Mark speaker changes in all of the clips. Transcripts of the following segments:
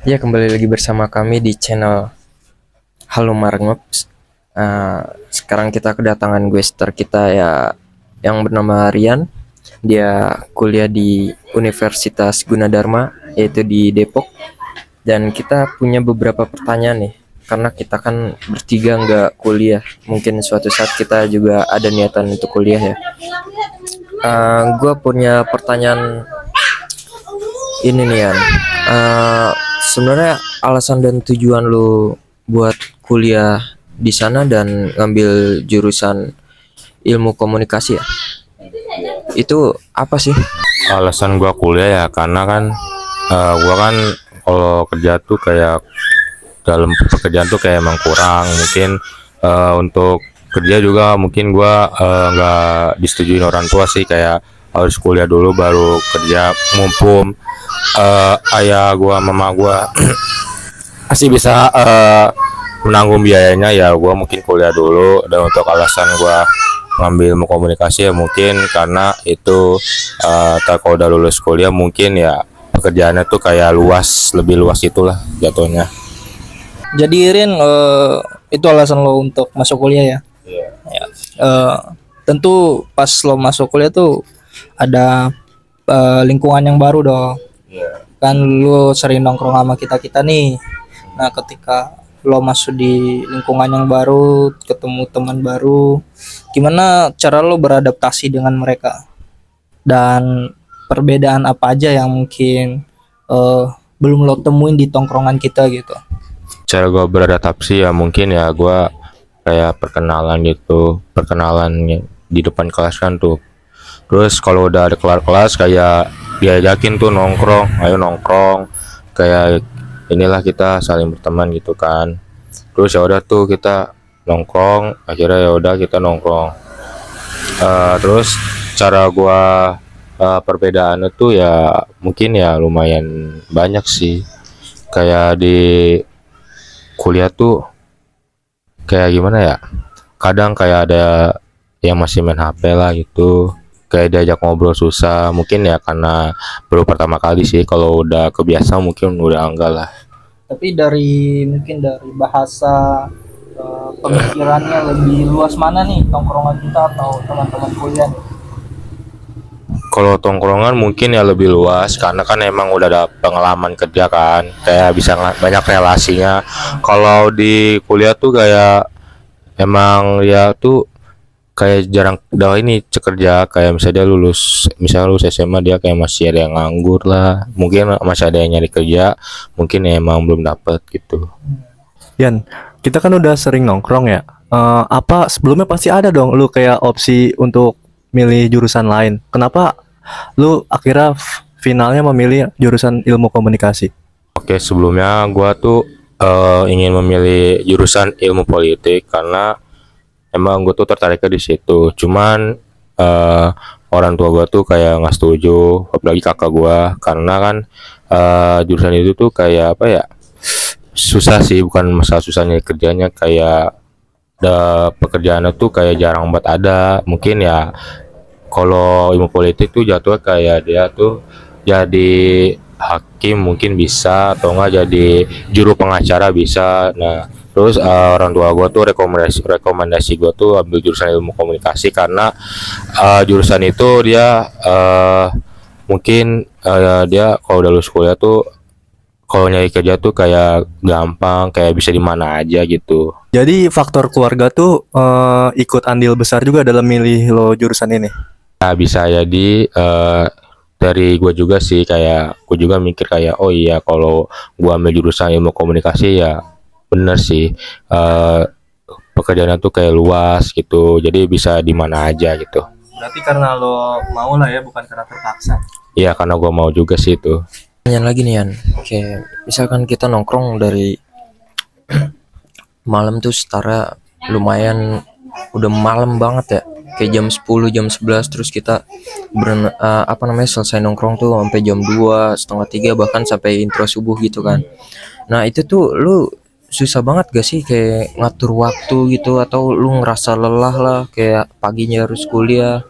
Speaker 1: Ya, kembali lagi bersama kami di channel Halo Marngops. Sekarang kita kedatangan guester kita ya, yang bernama Rian. Dia kuliah di Universitas Gunadarma, yaitu di Depok. Dan kita punya beberapa pertanyaan nih, karena kita kan bertiga nggak kuliah. Mungkin suatu saat kita juga ada niatan untuk kuliah ya. Gue punya pertanyaan ini nih Yan. Sebenarnya alasan dan tujuan lu buat kuliah di sana dan ngambil jurusan ilmu komunikasi ya, itu apa sih?
Speaker 2: Alasan gua kuliah ya karena kan gua kan kalau kerja tuh kayak dalam pekerjaan tuh kayak emang kurang mungkin untuk kerja juga mungkin gua nggak disetujuin orang tua sih, kayak harus kuliah dulu baru kerja, mumpung ayah gua mama gua masih bisa menanggung biayanya, ya gua mungkin kuliah dulu. Dan untuk alasan gua ngambil ilmu komunikasi ya mungkin karena itu kalau udah lulus kuliah mungkin ya pekerjaannya tuh kayak luas, lebih luas itulah jatuhnya.
Speaker 3: Jadi Rin, itu alasan lo untuk masuk kuliah ya?
Speaker 2: Iya.
Speaker 3: Ya. Tentu pas lo masuk kuliah tuh ada lingkungan yang baru dong.
Speaker 2: Iya.
Speaker 3: Kan lo sering nongkrong sama kita-kita nih. Nah, ketika lo masuk di lingkungan yang baru, ketemu teman baru, gimana cara lo beradaptasi dengan mereka? Dan perbedaan apa aja yang mungkin belum lo temuin di tongkrongan kita gitu?
Speaker 2: Cara gue beradaptasi ya mungkin ya gue kayak perkenalan gitu, perkenalan di depan kelas kan tuh. Terus kalau udah ada kelar kelas kayak diajakin tuh nongkrong, ayo nongkrong, kayak inilah kita saling berteman gitu kan. Terus ya udah tuh kita nongkrong, akhirnya ya udah kita nongkrong. Terus cara gua perbedaannya tuh ya mungkin ya lumayan banyak sih. Kayak di kuliah tuh kayak gimana ya? Kadang kayak ada yang masih main HP lah gitu. Kayak diajak ngobrol susah. Mungkin ya karena baru pertama kali sih. Kalau udah kebiasa mungkin udah enggak lah.
Speaker 3: Tapi mungkin dari bahasa, pemikirannya lebih luas mana nih tongkrongan kita atau teman-teman kuliah nih?
Speaker 2: Kalau tongkrongan mungkin ya lebih luas karena kan emang udah ada pengalaman kerja kan, kayak bisa banyak relasinya. Kalau di kuliah tuh kayak emang ya tuh kayak jarang dah ini kerja, kayak misalnya dia lulus SMA dia kayak masih ada yang nganggur lah, mungkin masih ada yang nyari kerja, mungkin ya emang belum dapet gitu.
Speaker 4: Yan, kita kan udah sering nongkrong ya. Apa sebelumnya pasti ada dong lu kayak opsi untuk milih jurusan lain. Kenapa lu akhirnya finalnya memilih jurusan ilmu komunikasi?
Speaker 2: Oke, sebelumnya gua tuh ingin memilih jurusan ilmu politik karena emang gue tuh tertariknya di situ. Cuman orang tua gue tuh kayak nggak setuju, apalagi kakak gue, karena kan jurusan itu tuh kayak apa ya, susah sih, bukan masalah susahnya kerjanya, kayak pekerjaannya tuh kayak jarang banget ada. Mungkin ya kalau ilmu politik tuh jatuhnya kayak dia tuh jadi hakim mungkin bisa, atau enggak jadi juru pengacara bisa. Nah, terus orang tua gue tuh rekomendasi gue tuh ambil jurusan ilmu komunikasi karena jurusan itu dia mungkin dia kalau udah lulus kuliah tuh kalau nyari kerja tuh kayak gampang, kayak bisa di mana aja gitu.
Speaker 4: Jadi faktor keluarga tuh ikut andil besar juga dalam milih lo jurusan ini.
Speaker 2: Nah, bisa jadi dari gue juga sih, kayak gue juga mikir kayak oh iya kalau gue ambil jurusan ilmu komunikasi ya bener sih, pekerjaannya tuh kayak luas gitu, jadi bisa di mana aja gitu.
Speaker 4: Berarti karena lo mau lah ya, bukan karena terpaksa.
Speaker 2: Iya, karena gue mau juga sih itu.
Speaker 1: Pertanyaan lagi nih Yan. Oke, misalkan kita nongkrong dari malam tuh setara lumayan udah malam banget ya, kayak jam 10 jam 11, terus kita selesai nongkrong tuh sampai jam 2 setengah 3, bahkan sampai intro subuh gitu kan. Nah itu tuh lu susah banget gak sih kayak ngatur waktu gitu, atau lu ngerasa lelah lah kayak paginya harus kuliah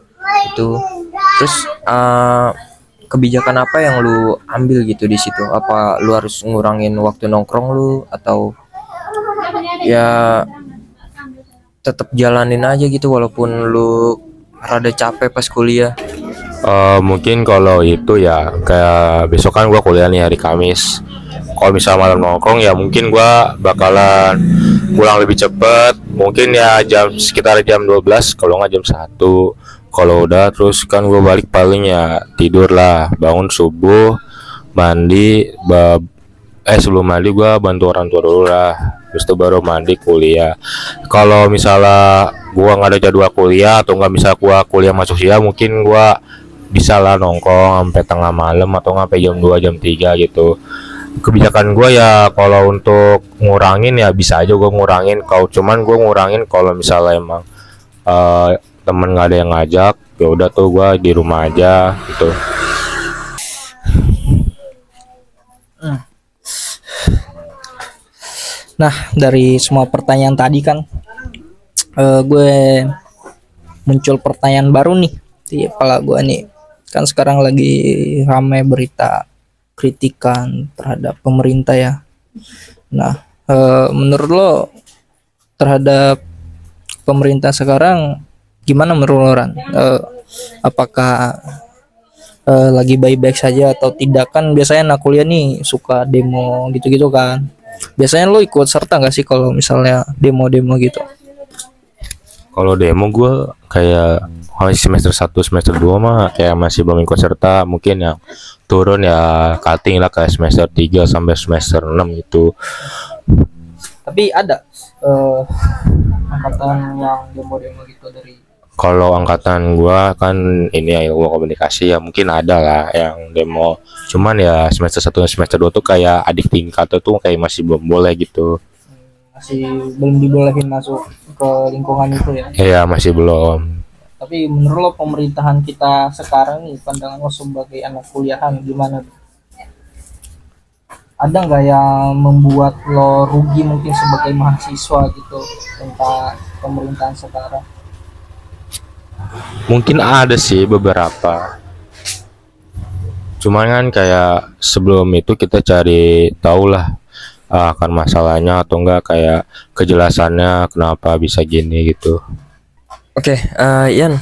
Speaker 1: itu? Terus kebijakan apa yang lu ambil gitu di situ? Apa lu harus ngurangin waktu nongkrong lu atau ya tetap jalanin aja gitu walaupun lu rada capek pas kuliah?
Speaker 2: Mungkin kalau itu ya kayak besok kan gua kuliah nih hari Kamis. Kalau misalnya malam nongkrong ya mungkin gua bakalan pulang lebih cepet. Mungkin ya sekitar jam 12 kalau nggak jam 1. Kalau udah terus kan gua balik paling ya tidur lah, bangun subuh, mandi, sebelum mandi gua bantu orang tua dulu lah. Terus itu baru mandi kuliah. Kalau misalnya gua nggak ada jadwal kuliah atau nggak bisa gua kuliah masuk siang, mungkin gua bisa lah nongkrong sampai tengah malam atau nggak sampai jam 2 jam 3 gitu. Kebijakan gue ya kalau untuk ngurangin ya bisa aja gue ngurangin, kalau cuman gue ngurangin kalau misalnya emang temen nggak ada yang ngajak, ya udah tuh gue di rumah aja gitu.
Speaker 3: Nah, dari semua pertanyaan tadi kan gue muncul pertanyaan baru nih di kepala gue nih. Kan sekarang lagi ramai berita kritikan terhadap pemerintah ya. Nah, menurut lo terhadap pemerintah sekarang gimana menurut lo, Ran? Apakah lagi baik-baik saja atau tidak? Kan biasanya anak kuliah nih suka demo gitu-gitu kan. Biasanya lo ikut serta nggak sih kalau misalnya demo-demo gitu?
Speaker 2: Kalau demo gue kayak masih semester 1 semester 2 mah kayak masih belum ikut serta, mungkin yang turun ya cutting lah kayak semester 3 sampai semester 6 gitu.
Speaker 3: Tapi ada angkatan yang demo-demo gitu dari.
Speaker 2: Kalau angkatan gua kan ini ya ilmu komunikasi ya mungkin ada lah yang demo. Cuman ya semester 1 dan semester 2 tuh kayak adik tingkat tuh kayak masih belum boleh gitu.
Speaker 3: Masih belum dibolehin masuk ke lingkungan itu ya.
Speaker 2: Iya, masih belum.
Speaker 3: Tapi menurut lo pemerintahan kita sekarang nih, pandangan lo sebagai anak kuliahan gimana? Ada nggak yang membuat lo rugi mungkin sebagai mahasiswa gitu tentang pemerintahan sekarang?
Speaker 2: Mungkin ada sih beberapa. Cuman kan kayak sebelum itu kita cari tahu lah akan masalahnya atau enggak kayak kejelasannya kenapa bisa gini gitu.
Speaker 1: Oke, Ian,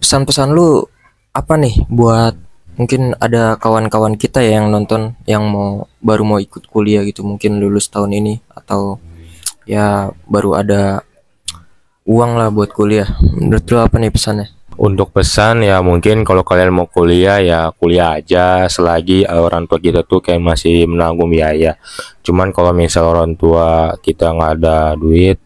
Speaker 1: pesan-pesan lu apa nih buat mungkin ada kawan-kawan kita ya yang nonton yang baru mau ikut kuliah gitu, mungkin lulus tahun ini atau ya baru ada uang lah buat kuliah. Menurut lu apa nih pesannya?
Speaker 2: Untuk pesan ya mungkin kalau kalian mau kuliah ya kuliah aja selagi orang tua kita tuh kayak masih menanggung biaya. Cuman kalau misal orang tua kita nggak ada duit,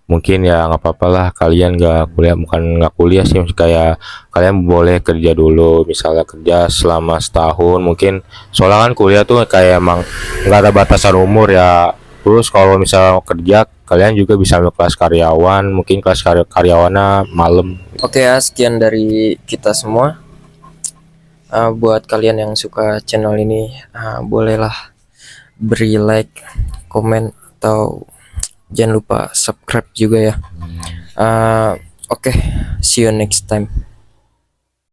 Speaker 2: mungkin ya nggak apa-apa lah kalian nggak kuliah, bukan nggak kuliah sih, kayak kalian boleh kerja dulu, misalnya kerja selama setahun mungkin, soalnya kan kuliah tuh kayak emang nggak ada batasan umur ya. Terus kalau misalnya kerja kalian juga bisa ambil kelas karyawan, mungkin kelas karyawannya malam.
Speaker 1: Oke ya, sekian dari kita semua. Buat kalian yang suka channel ini, bolehlah beri like, komen, atau jangan lupa subscribe juga ya. Oke, see you next time.